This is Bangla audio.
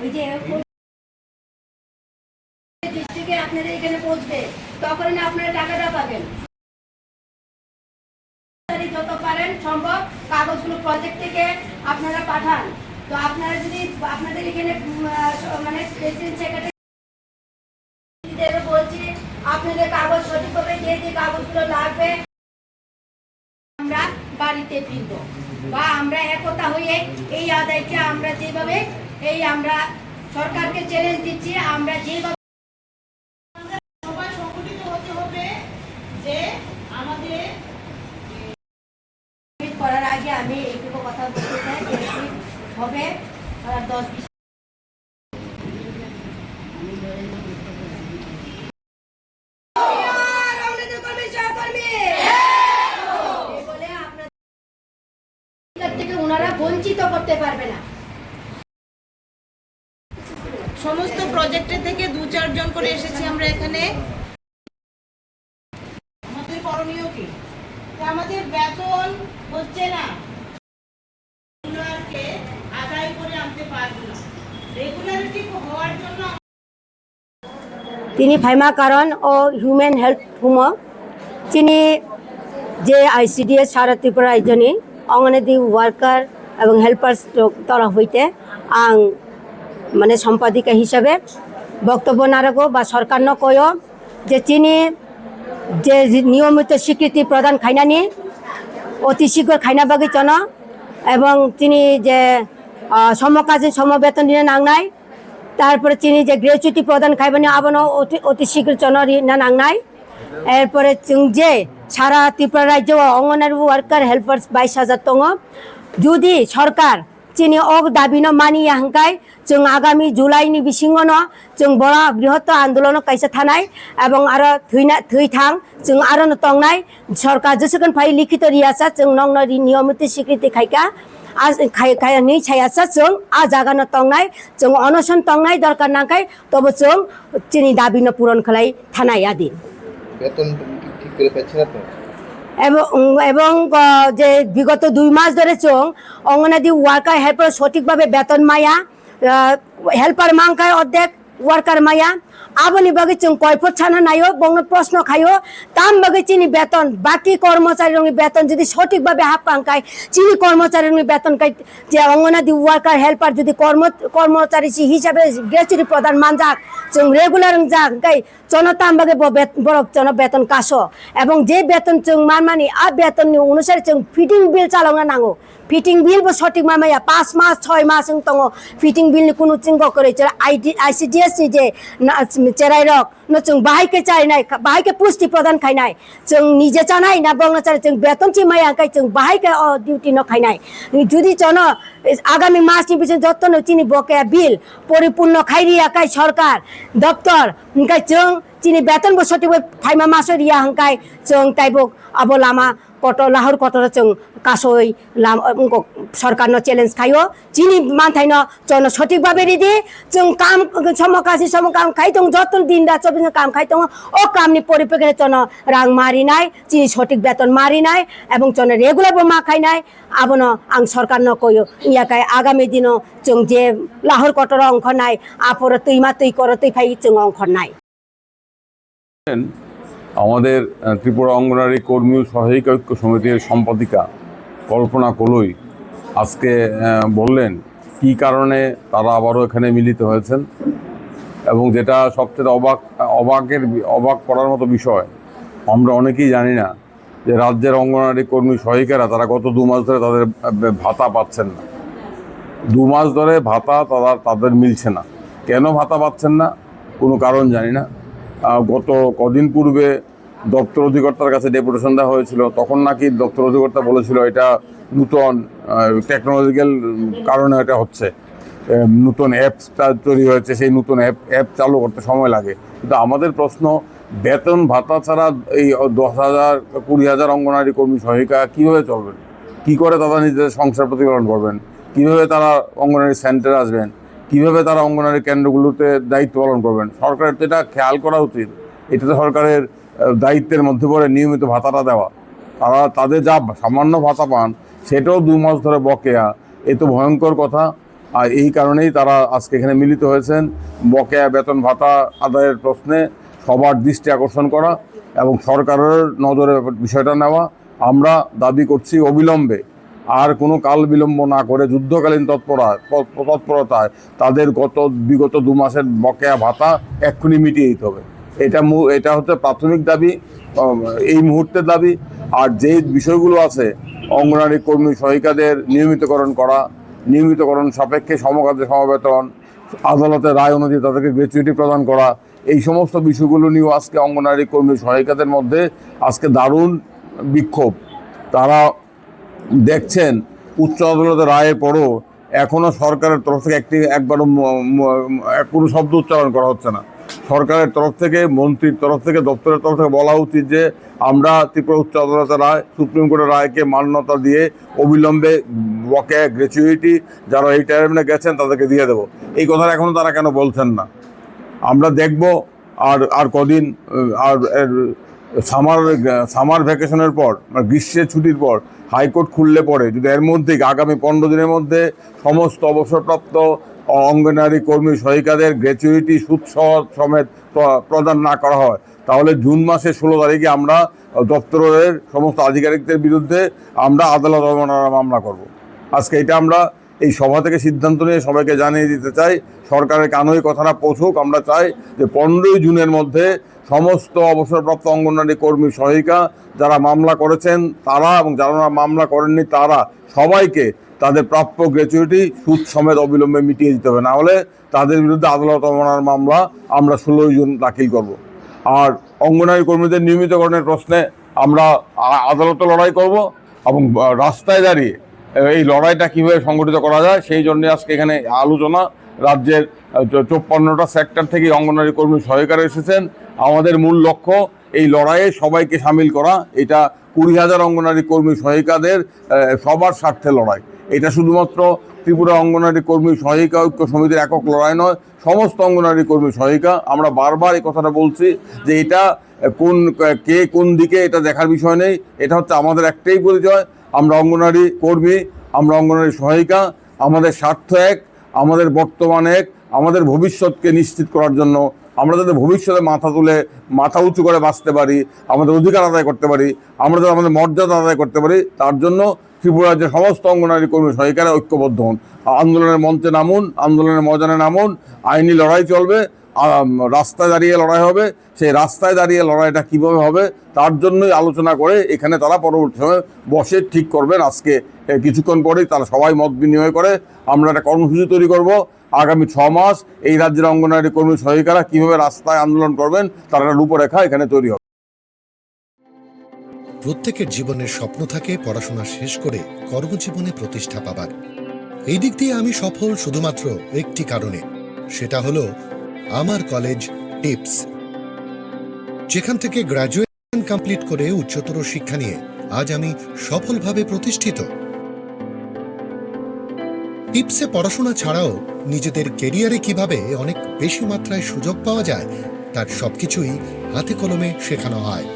ওই যে ডিস্ট্রিক্টে আপনাদের এখানে পৌঁছবে, তখন আপনারা টাকাটা পাবেন। যত পারেন সম্ভব কাগজগুলো প্রজেক্ট থেকে আপনারা পাঠান। তো আপনারা যদি আপনাদের এখানে মানে প্রেসিডেন্ট সেক্রেটারি বলছি, আপনাদের কাগজ সঠিকভাবে যে যে কাগজগুলো লাগবে আমরা বাড়িতে ফিরব, বা আমরা একতা হয়ে এই আদায়কে আমরা যেভাবে আমরা সরকারকে চ্যালেঞ্জ দিচ্ছি, আমরা যেভাবে সবাই সংগঠিত হতে হবে। যে আমাদের করার আগে আমি এইটুকু কথা বলতে চাই যে হবে 10-20 থেকে ওনারা বঞ্চিত করতে পারবে না। সমস্ত প্রজেক্টের থেকে 2-4 জন করে এসেছি আমরা এখানে। আমাদের করণীয় কি? আমাদের বেতন হচ্ছে না, রেগুলারকে আদায় করে আনতে পারবো না। রেগুলারিটি হওয়ার জন্য তিনি ফাইমা কারণ ও হিউম্যান হেলথ হুমো তিনি যে আইসিডিএস সারা ত্রিপুরা রাজ্যনি অঙ্গনাদি ওয়ার্কার এবং হেল্পার্স তরফ হইতে আং মানে সম্পাদিকা হিসাবে বক্তব্য না রাখো বা সরকার ন কয় যে তিনি যে নিয়মিত স্বীকৃতি প্রদান খাইনানি অতি শীঘ্র খাইনা বাগি চন এবং তিনি যে সমকাজে সমবেতন নিয়ে নাংনাই, তারপরে তিনি যে গ্র্যাচুইটি প্রদান খাইবানি আবানো অতি শীঘ্র চন না নাংনাই। এরপরে যে সারা ত্রিপুরা রাজ্য অঙ্গনারী ওয়ার্কার হেল্পার্স 22,000 দङ। যদি সরকার চিনি অগ দাবি ন মানি হাঙ্কাই जों आगामी जुलाइनि बिसिङाव जों बड़ा बृहत्तर आन्दोलन कायसा थानाय এবং आरो थैथां जों आरो तंनाय सरकार जेसेबां फाइ लिखित रियासा जों नंनो नियमित स्वीकृति खायका आज खायनि छायासा जों आ जागानो तंनाय जों अनशन तंनाय दरकार नांखाय तब जों चिनि दाबि न पूरण खालाय थानाय आदि বেতন ঠিক করে পাচ্ছে না তো। এবং যে বিগত 2 মাস ধরে जों অঙ্গনাদি ওয়ার্কার হেল্পার সঠিকভাবে বেতন মায়া हेल्पार मांगकाय अर्धेक वर्कार माया आबनी बगे जों कयफोर छाना नायो बंग प्रश्न खायो ताम बगे चिनी वेतन बाकी कर्मचारी वेतन यदि सठिक भावे हाफ पांकाय चिनी कर्मचारी वेतन काय जे अंगनादी वर्कार हेल्पार यदि कर्मचारी हिसाबे ग्रेचुइटी प्रदान मानजाक जों रेगुलार जाकाय जनताम बगे बरफ जन वेतन कासो एवं जे वेतन जों मानमानि आ वेतन अनुसार जों फिटिंग बिल चालावना नांगौ। फिटिंग बिल सठिक मामाया 5 मास 6 मास दङ फिटिंग बिल नि कुनु चिंग करे आईसीडीएस नि जे चेराय रक न जों बाहायके चाइनाय बाहायके पुष्टि प्रदान खाइनाय जों निजे चानाय ना बंगचार जों वेतन छि माया काय जों बाहायके ड्यूटी न खाइनाय जुदि जन आगामी मास नि बिसिं जत्न चिनि बकेया बिल परिपूर्ण खाइरिया काय सरकार दफ्तर काय जों चिनि वेतन बो सठिक फाइमा मास रिया हंकाय जों ताइबो अब लामा कटो लाहौर कटो जों कासोय सरकार न चैलेंज खायो चिनी मानथाय न जन सठिक भावे रिदि जों काम समकासी समकाम खाइ दं जतन दिन रात 24 काम खाइ दं ओ काम नि परिप्रेक्षित जन रां मारिनाय चिनी सठिक वेतन मारिनाय एवं जन रेगुलार मा खाइनाय आबन आं सरकार न कयो इयाकाय आगामी दिन जों जे लाहौर कटो अंख नाय आफर तैमा तै कर तै फाइ जों अंख नाय। আমাদের ত্রিপুরা অঙ্গনারী কর্মী সহায়িকা ঐক্য সমিতির সম্পাদিকা কল্পনা কলই আজকে বললেন কি কারণে তারা আবারও এখানে মিলিত হয়েছেন এবং যেটা সবচেয়ে অবাক করার মতো বিষয়, আমরা অনেকেই জানি না যে রাজ্যের অঙ্গনারী কর্মী সহায়িকারা তারা গত 2 মাস ধরে তাদের ভাতা পাচ্ছেন না। 2 মাস ধরে ভাতা তাদের মিলছে না। কেন ভাতা পাচ্ছেন না কোনো কারণ জানি না। গত কদিন পূর্বে দপ্তর অধিকর্তার কাছে ডেপুটেশন দেওয়া হয়েছিল, তখন নাকি দপ্তর অধিকর্তা বলেছিল এটা নূতন টেকনোলজিক্যাল কারণে এটা হচ্ছে, নতুন অ্যাপসটা তৈরি হয়েছে, সেই নতুন অ্যাপ চালু করতে সময় লাগে। কিন্তু আমাদের প্রশ্ন, বেতন ভাতা ছাড়া এই 10,000 20,000 অঙ্গনারী কর্মী সহায়িকা কীভাবে চলবেন? কী করে তারা নিজেদের সংসার প্রতিপালন করবেন? কীভাবে তারা অঙ্গনারী সেন্টারে আসবেন? কীভাবে তারা অঙ্গনারী কেন্দ্রগুলোতে দায়িত্ব পালন করবেন? সরকারের তো এটা খেয়াল করা উচিত। এটা তো সরকারের দায়িত্বের মধ্যে পড়ে নিয়মিত ভাতাটা দেওয়া। তারা তাদের যা সামান্য ভাতা পান সেটাও 2 মাস ধরে বকেয়া। এ তো ভয়ঙ্কর কথা। আর এই কারণেই তারা আজকে এখানে মিলিত হয়েছেন বকেয়া বেতন ভাতা আদায়ের প্রশ্নে সবার দৃষ্টি আকর্ষণ করা এবং সরকারের নজরে বিষয়টা নেওয়া। আমরা দাবি করছি অবিলম্বে আর কোনো কাল বিলম্ব না করে যুদ্ধকালীন তৎপরতায় তাদের বিগত 2 মাসের বকেয়া ভাতা এক্ষুনি মিটিয়ে দিতে হবে। এটা হচ্ছে প্রাথমিক দাবি, এই মুহূর্তের দাবি। আর যে বিষয়গুলো আছে অঙ্গনারী কর্মী সহায়িকাদের নিয়মিতকরণ সাপেক্ষে সমকাজে সমবেতন, আদালতের রায় অনুযায়ী তাদেরকে গ্র্যাচুইটি প্রদান করা, এই সমস্ত বিষয়গুলো নিয়েও আজকে অঙ্গনারী কর্মী সহায়িকাদের মধ্যে আজকে দারুণ বিক্ষোভ। তারা দেখছেন উচ্চ আদালতের রায়ের পরও এখনও সরকারের তরফ থেকে একবারও কোনো শব্দ উচ্চারণ করা হচ্ছে না। সরকারের তরফ থেকে, মন্ত্রীর তরফ থেকে, দপ্তরের তরফ থেকে বলা উচিত যে আমরা ত্রিপুরা উচ্চ আদালতের রায়, সুপ্রিম কোর্টের রায়কে মান্যতা দিয়ে অবিলম্বে বকেয়া গ্র্যাচুইটি যারা এই টাইমে গেছেন তাদেরকে দিয়ে দেবো। এই কথাটা এখনও তারা কেন বলছেন না? আমরা দেখব আর কদিন, আর সামার ভ্যাকেশনের পর, গ্রীষ্মের ছুটির পর হাইকোর্ট খুললে পরে যদি এর মধ্যে আগামী 15 দিনের মধ্যে সমস্ত অবসরপ্রাপ্ত অঙ্গনারী কর্মী সহায়িকাদের গ্র্যাচুইটি সুদ সমেত প্রদান না করা হয়, তাহলে জুন মাসের 16 তারিখে আমরা দপ্তরের সমস্ত আধিকারিকদের বিরুদ্ধে আমরা আদালত অবমাননার মামলা করব। আজকে এটা আমরা এই সভা থেকে সিদ্ধান্ত নিয়ে সবাইকে জানিয়ে দিতে চাই। সরকারের কানে কথাটা পৌঁছুক। আমরা চাই যে 15 জুনের মধ্যে সমস্ত অবসরপ্রাপ্ত অঙ্গনওয়াড়ি কর্মী সহায়িকা যারা মামলা করেছেন তারা এবং যারা মামলা করেননি তারা সবাইকে তাদের প্রাপ্য গ্র্যাচুইটি সুদ সমেত অবিলম্বে মিটিয়ে দিতে হবে, না হলে তাদের বিরুদ্ধে আদালত অবমাননার মামলা আমরা 16 জুন দাখিল করব। আর অঙ্গনওয়াড়ি কর্মীদের নিয়মিতকরণের প্রশ্নে আমরা আদালতে লড়াই করব এবং রাস্তায় দাঁড়িয়ে এই লড়াইটা কীভাবে সংগঠিত করা যায় সেই জন্য আজকে এখানে আলোচনা। রাজ্যের 54টা সেক্টর থেকে অঙ্গনওয়াড়ি কর্মী সহায়িকারা এসেছেন। আমাদের মূল লক্ষ্য এই লড়াইয়ে সবাইকে সামিল করা। এটা 20,000 অঙ্গনওয়াড়ি কর্মী সহায়িকাদের সবার স্বার্থে লড়াই। এটা শুধুমাত্র ত্রিপুরা অঙ্গনওয়াড়ি কর্মী সহায়িকা ঐক্য সমিতির একক লড়াই নয়, সমস্ত অঙ্গনওয়াড়ি কর্মী সহায়িকা। আমরা বারবার এই কথাটা বলছি যে এটা কোন দিকে এটা দেখার বিষয় নেই। এটা হচ্ছে আমাদের একটাই পরিচয়, আমরা অঙ্গনওয়াড়ি কর্মী, আমরা অঙ্গনওয়াড়ি সহায়িকা। আমাদের স্বার্থ এক, আমাদের বর্তমান এক, আমাদের ভবিষ্যৎকে নিশ্চিত করার জন্য আমরা যাতে ভবিষ্যতে মাথা উঁচু করে বাঁচতে পারি, আমাদের অধিকার আদায় করতে পারি, আমরা যাতে আমাদের মর্যাদা আদায় করতে পারি, তার জন্য ত্রিপুরা রাজ্যের সমস্ত অঙ্গনওয়াড়ি কর্মী সহায়িকারা ঐক্যবদ্ধ হন। আন্দোলনের মঞ্চে নামুন, আন্দোলনের ময়দানে নামুন। আইনি লড়াই চলবে, রাস্তায় দাঁড়িয়ে লড়াই হবে। সেই রাস্তায় দাঁড়িয়ে লড়াইটা কীভাবে হবে তার জন্যই আলোচনা করে এখানে তারা পরবর্তী সময় বসে ঠিক করবেন। আজকে কিছুক্ষণ পরেই তারা সবাই মত বিনিময় করে আমরা একটা কর্মসূচি তৈরি করব। আগামী 6 মাস এই রাজ্যের অঙ্গনওয়াড়ি কর্মী সহায়িকারা কীভাবে রাস্তায় আন্দোলন করবেন তার একটা রূপরেখা এখানে তৈরি হবে। প্রত্যেকের জীবনের স্বপ্ন থাকে পড়াশোনা শেষ করে কর্মজীবনে প্রতিষ্ঠা পাবার। এই দিক দিয়ে আমি সফল শুধুমাত্র একটি কারণে, সেটা হলো আমার কলেজ টিপস, যেখান থেকে গ্র্যাজুয়েশন কমপ্লিট করে উচ্চতর শিক্ষা নিয়ে আজ আমি সফলভাবে প্রতিষ্ঠিত। টিপসে পড়াশোনা ছাড়াও নিজেদের কেরিয়ারে কিভাবে অনেক বেশি মাত্রায় সুযোগ পাওয়া যায় তার সবকিছুই হাতে কলমে শেখানো হয়।